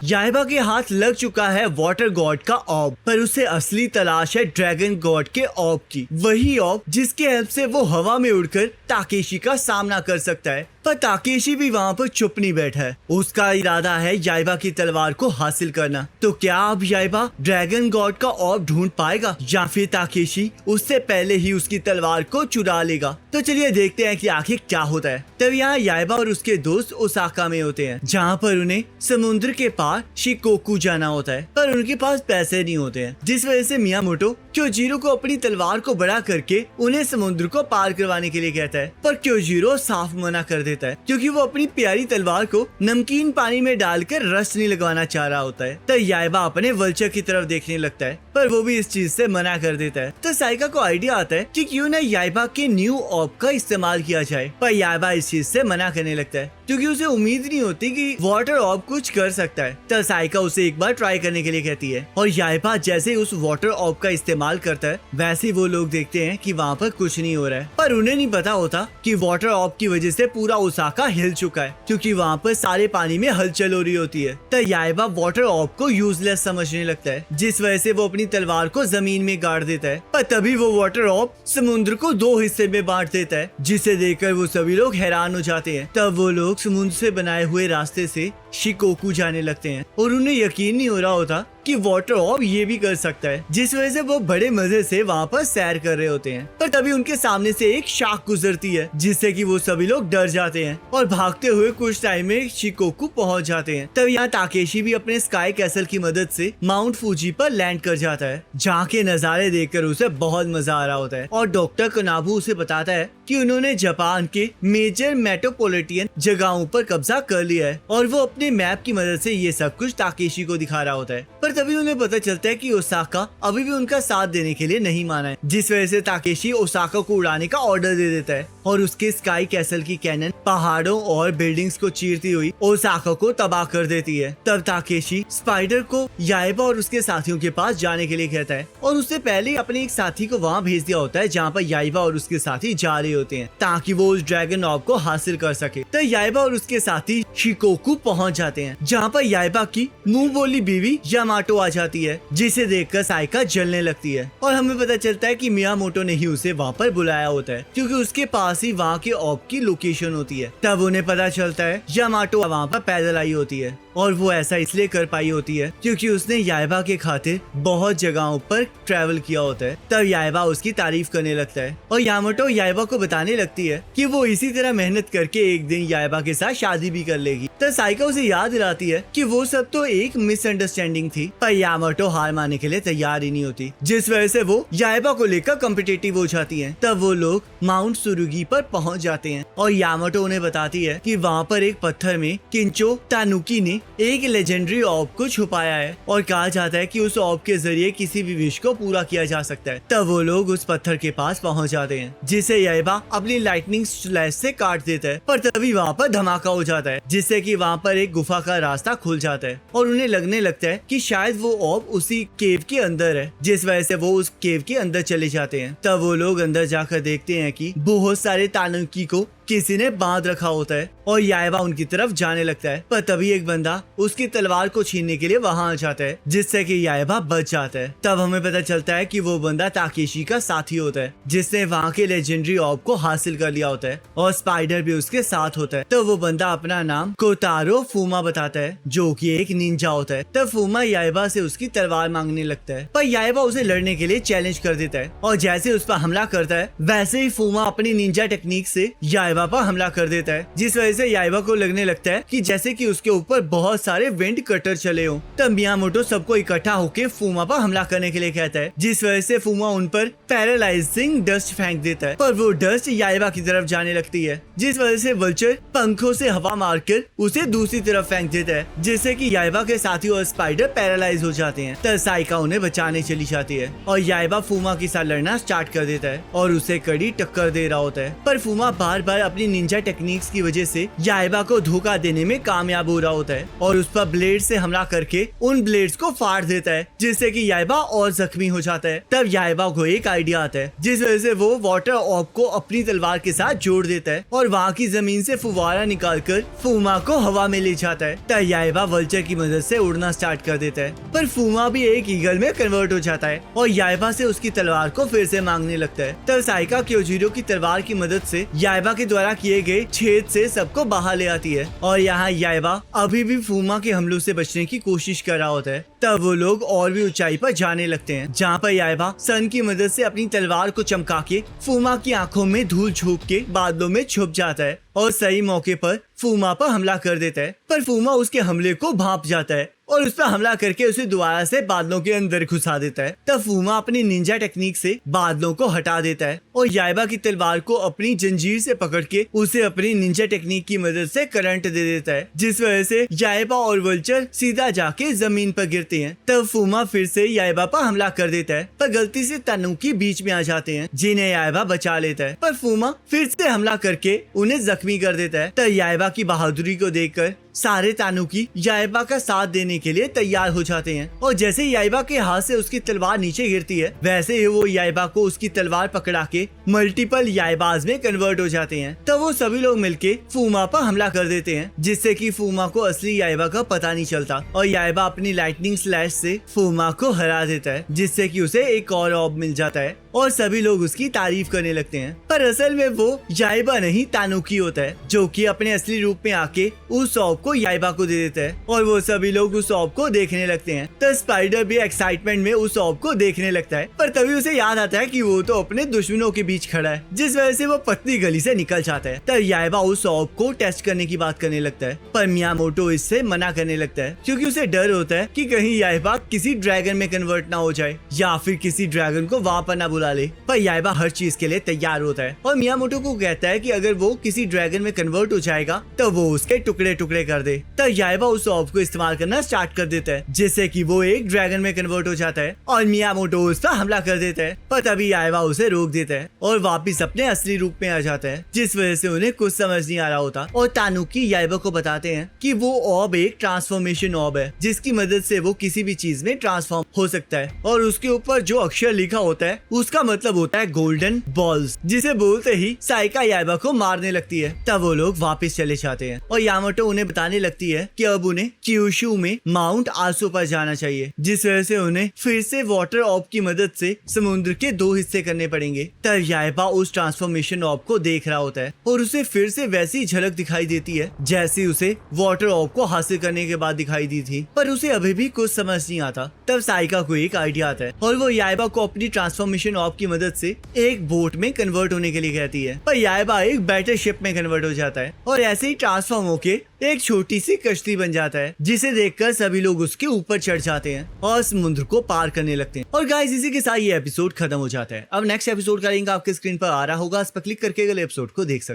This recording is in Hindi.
याइबा के हाथ लग चुका है वाटर गॉड का ऑब, पर उसे असली तलाश है ड्रैगन गॉड के ऑब की। वही ऑब जिसके हेल्प से वो हवा में उड़कर ताकेशी का सामना कर सकता है। पर ताकेशी भी वहाँ पर चुप नहीं बैठा है। उसका इरादा है याइबा की तलवार को हासिल करना। तो क्या अब याइबा ड्रैगन गॉड का ऑब ढूंढ पाएगा या फिर ताकेशी उससे पहले ही उसकी तलवार को चुरा लेगा? तो चलिए देखते हैं कि आखिर क्या होता है। तब यहाँ याइबा और उसके दोस्त ओसाका में होते हैं, जहाँ पर उन्हें समुद्र के पार शिकोकू जाना होता है, पर उनके पास पैसे नहीं होते हैं, जिस वजह से मियामोटो क्योजीरो को अपनी तलवार को बड़ा करके उन्हें समुद्र को पार करवाने के लिए कहता है। पर क्योजीरो साफ मना कर देता है, क्योंकि वो अपनी प्यारी तलवार को नमकीन पानी में डालकर रस नहीं लगवाना चाह रहा होता है। तो याइबा अपने वल्चर की तरफ देखने लगता है, पर वो भी इस चीज से मना कर देता है। तो साइका को आइडिया आता है कि क्यों न याइबा के न्यू ऑब का इस्तेमाल किया जाए, पर याइबा इस चीज से मना करने लगता है, क्योंकि उसे उम्मीद नहीं होती कि वाटर ऑब कुछ कर सकता है। तो साइका उसे एक बार ट्राई करने के लिए कहती है, और याइबा जैसे उस वाटर ऑब का इस्तेमाल करता है, वैसे वो लोग देखते हैं कि वहाँ पर कुछ नहीं हो रहा है। पर उन्हें नहीं पता होता कि वाटर ऑब की वजह से पूरा ओसाका हिल चुका है, क्योंकि वहाँ पर सारे पानी में हलचल हो रही होती है। तो याइबा वाटर ऑब को यूजलेस समझने लगता है, जिस वजह से वो अपनी तलवार को जमीन में गाड़ देता है। पर तभी वो वाटर ऑब समुद्र को दो हिस्से में बांट देता है, जिसे देखकर वो सभी लोग हैरान हो जाते हैं। तब वो लोग समुद्र से बनाए हुए रास्ते से शिकोकू जाने लगते हैं, और उन्हें यकीन नहीं हो रहा होता कि वाटर ऑब ये भी कर सकता है, जिस वजह से वो बड़े मजे से वहाँ पर सैर कर रहे होते हैं। पर तभी उनके सामने से एक शार्क गुजरती है, जिससे कि वो सभी लोग डर जाते हैं और भागते हुए कुछ टाइम में शिकोकू पहुँच जाते हैं। तब यहाँ ताकेशी भी अपने स्काई कैसल की मदद से माउंट फूजी पर लैंड कर जाता है, जहाँ के नजारे देखकर उसे बहुत मजा आ रहा होता है। और डॉक्टर कोनाबू उसे बताता है कि उन्होंने जापान के मेजर मेट्रोपॉलिटन जगहों पर कब्जा कर लिया है, और वो अपने मैप की मदद से ये सब कुछ ताकेशी को दिखा रहा होता है। पर तभी उन्हें पता चलता है कि ओसाका अभी भी उनका साथ देने के लिए नहीं माना है, जिस वजह से ताकेशी ओसाका को उड़ाने का ऑर्डर दे देता है, और उसके स्काई कैसल की कैनन पहाड़ों और बिल्डिंग्स को चीरती हुई ओसाका को तबाह कर देती है। तब ताकेशी स्पाइडर को याइबा और उसके साथियों के पास जाने के लिए कहता है, और उससे पहले अपने एक साथी को वहाँ भेज दिया होता है, जहाँ पर याइबा और उसके साथी जा रहे होते हैं, ताकि वो उस ड्रैगन ऑब को हासिल कर सके। तो याइबा और उसके साथी शिकोकू पहुँच जाते हैं, जहाँ पर याइबा की मुंह बोली बीवी यामाटो आ जाती है, जिसे देखकर साइका जलने लगती है। और हमें पता चलता है कि मियामोटो ने ही उसे वहाँ पर बुलाया होता है, क्योंकि उसके पास ही वहाँ के ऑब की लोकेशन होती है। तब उन्हें पता चलता है यामाटो वहाँ पर पैदल आई होती है, और वो ऐसा इसलिए कर पाई होती है क्योंकि उसने याइबा के खातिर बहुत जगहों पर ट्रैवल किया होता है। तब याइबा उसकी तारीफ करने लगता है, और यामाटो याइबा को बताने लगती है कि वो इसी तरह मेहनत करके एक दिन याइबा के साथ शादी भी कर लेगी। तब साइका उसे याद दिलाती है कि वो सब तो एक मिसअंडरस्टैंडिंग थी, पर यामाटो हार मानने के लिए तैयार ही नहीं होती, जिस वजह से वो याइबा को लेकर कॉम्पिटिटिव हो जाती है। तब वो लोग माउंट सुरुगी पर पहुंच जाते हैं, और यामाटो उन्हें बताती है कि वहाँ पर एक पत्थर में किंचो तानुकी ने एक लेजेंडरी ऑब को छुपाया है, और कहा जाता है कि उस ऑब के जरिए किसी भी विश को पूरा किया जा सकता है। तब वो लोग उस पत्थर के पास पहुंच जाते हैं, जिसे याइबा अपनी लाइटनिंग स्लैश से काट देता है। पर तभी वहाँ पर धमाका हो जाता है, जिससे कि वहाँ पर एक गुफा का रास्ता खुल जाता है, और उन्हें लगने लगता है कि शायद वो ऑब उसी केव के अंदर है, जिस वजह से वो उस केव के अंदर चले जाते हैं। तब वो लोग अंदर जाकर देखते हैं कि बहुत सारे तानुकी को किसी ने बांध रखा होता है, और याइबा उनकी तरफ जाने लगता है। पर तभी एक बंदा उसकी तलवार को छीनने के लिए वहां आ जाता है, जिससे कि याइबा बच जाता है। तब हमें पता चलता है कि वो बंदा ताकेशी का साथी होता है, जिसने वहाँ के लेजेंडरी ऑब को हासिल कर लिया होता है, और स्पाइडर भी उसके साथ होता है। तो वो बंदा अपना नाम कोतारो फूमा बताता है, जो कि एक निंजा होता है। तब फूमा याइबा से उसकी तलवार मांगने लगता है, पर याइबा उसे लड़ने के लिए चैलेंज कर देता है, और जैसे उस पर हमला करता है, वैसे ही फूमा अपनी निंजा टेक्निक से याइबा पर हमला कर देता है, जिस वजह से याइबा को लगने लगता है कि जैसे कि उसके ऊपर बहुत सारे विंड कटर चले हो। तब मियामोटो सबको इकट्ठा होकर फूमा पर हमला करने के लिए कहता है, जिस वजह से फूमा उन पर पैरालाइजिंग डस्ट फेंक देता है, पर वो डस्ट याइबा की तरफ जाने लगती है, जिस वजह से वल्चर पंखों से हवा मारकर उसे दूसरी तरफ फेंक देता है, जिससे कि याइबा के साथी और स्पाइडर पैरालाइज हो जाते हैं। तब साइका उन्हें बचाने चली जाती है, और याइबा फूमा के साथ लड़ना स्टार्ट कर देता है, और उसे कड़ी टक्कर दे रहा होता है। पर फूमा बार बार अपनी निंजा टेक्निक्स की वजह से याइबा को धोखा देने में कामयाब हो रहा होता है और उस पर ब्लेड से हमला करके उन ब्लेड्स को फाड़ देता है, जिससे कि याइबा और जख्मी हो जाता है। तब याइबा को एक आइडिया आता है, जिस वजह से वो वाटर ऑर्ब को अपनी तलवार के साथ जोड़ देता है और वहाँ की जमीन से फुवारा निकालकर फूमा को हवा में ले जाता है। तब याइबा वल्चर की मदद से उड़ना स्टार्ट कर देता है, पर फूमा भी एक ईगल में कन्वर्ट हो जाता है और याइबा से उसकी तलवार को फिर से मांगने लगता है। तब साइका क्योजिरो की तलवार की मदद से याइबा के द्वारा किए गए छेद से सबको बाहर ले आती है और यहाँ याइबा अभी भी फूमा के हमलों से बचने की कोशिश कर रहा होता है। तब वो लोग और भी ऊंचाई पर जाने लगते हैं, जहाँ पर याइबा सन की मदद से अपनी तलवार को चमका के फूमा की आंखों में धूल झोंक के बादलों में छुप जाता है और सही मौके पर फूमा पर हमला कर देता है। पर फूमा उसके हमले को भांप जाता है और उस पर हमला करके उसे दोबारा से बादलों के अंदर घुसा देता है। तब फूमा अपनी निंजा टेक्निक से बादलों को हटा देता है और याइबा की तलवार को अपनी जंजीर से पकड़ के उसे अपनी निंजा टेक्निक की मदद से करंट दे देता है, जिस वजह से याइबा और वल्चर सीधा जाके जमीन पर गिरते हैं। तब फूमा फिर से याइबा पर हमला कर देता है, पर गलती से तानुकी बीच में आ जाते हैं, जिन्हें याइबा बचा लेता है। पर फूमा फिर से हमला करके उन्हें जख्मी कर देता है। तब याइबा की बहादुरी को देखकर सारे तानुकी याइबा का साथ देने के लिए तैयार हो जाते हैं और जैसे याइबा के हाथ से उसकी तलवार नीचे गिरती है, वैसे ही वो याइबा को उसकी तलवार पकड़ा के मल्टीपल याइबाज में कन्वर्ट हो जाते हैं। तब वो सभी लोग मिलके फूमा पर हमला कर देते हैं, जिससे कि फूमा को असली याइबा का पता नहीं चलता और याइबा अपनी लाइटनिंग स्लैश से फूमा को हरा देता है, जिससे कि उसे एक और ऑर्ब मिल जाता है और सभी लोग उसकी तारीफ करने लगते हैं। पर असल में वो याइबा नहीं तानुकी होता है, जो कि अपने असली रूप में आके उस ऑर्ब को याइबा को दे देता है और वो सभी लोग उस ऑर्ब को देखने लगते हैं। तो स्पाइडर भी एक्साइटमेंट में उस ऑर्ब को देखने लगता है, पर तभी उसे याद आता है कि वो तो अपने दुश्मनों के बीच खड़ा है, जिस वजह से वो पतली गली से निकल जाता है। तब याइबा उस ऑर्ब को टेस्ट करने की बात करने लगता है, पर मियामोटो इससे मना करने लगता है, क्योंकि उसे डर होता है कि कहीं याइबा किसी ड्रैगन में कन्वर्ट ना हो जाए या फिर किसी ड्रैगन को वहाँ पर ना बुला ले। पर याइबा हर चीज के लिए तैयार होता है और मियामोटो को कहता है कि अगर वो किसी ड्रैगन में कन्वर्ट हो जाएगा तो वो उसके टुकड़े टुकड़े कर दे। तब याइबा उस ऑर्ब को इस्तेमाल करना स्टार्ट कर देता है, जिससे कि वो एक ड्रैगन में कन्वर्ट हो जाता है और मियामोटो उस पर हमला कर देता है। पर तभी याइबा उसे रोक देता है और वापिस अपने असली रूप में आ जाता है, जिस वजह से उन्हें कुछ समझ नहीं आ रहा होता और तानुकी याइबा को बताते हैं कि वो ऑर्ब एक ट्रांसफॉर्मेशन ऑर्ब है, जिसकी मदद से वो किसी भी चीज में ट्रांसफॉर्म हो सकता है और उसके ऊपर जो अक्षर लिखा होता है उसका मतलब होता है गोल्डन बॉल्स, जिसे बोलते ही साइका याइबा को मारने लगती है। तब वो लोग वापस चले जाते हैं और यामाटो उन्हें बताने लगती है कि अब उन्हें क्यूशु में माउंट आसो पर जाना चाहिए, जिस वजह से उन्हें फिर से वाटर ऑर्ब की मदद से समुद्र के 2 हिस्से करने पड़ेंगे। तब याइबा उस ट्रांसफॉर्मेशन ऑर्ब को देख रहा होता है और उसे फिर से वैसी झलक दिखाई देती है जैसी उसे वाटर ऑर्ब को हासिल करने के बाद दिखाई दी थी, पर उसे अभी भी कुछ समझ नहीं आता। तब साइका को एक आइडिया आता है और वो याइबा को अपनी ट्रांसफॉर्मेशन ऑर्ब की मदद से एक बोट में कन्वर्ट होने के लिए कहती है, पर याइबा एक बैटर शिप में कन्वर्ट हो जाता है और ऐसे ही ट्रांसफॉर्म होके एक छोटी सी कश्ती बन जाता है, जिसे देखकर सभी लोग उसके ऊपर चढ़ जाते हैं और समुद्र को पार करने लगते हैं। और गाइस, इसी के साथ ये एपिसोड खत्म हो जाता है। अब नेक्स्ट एपिसोड का लिंक आपके स्क्रीन पर आ रहा होगा, इस पर क्लिक करके अगले एपिसोड को देख सकते हैं।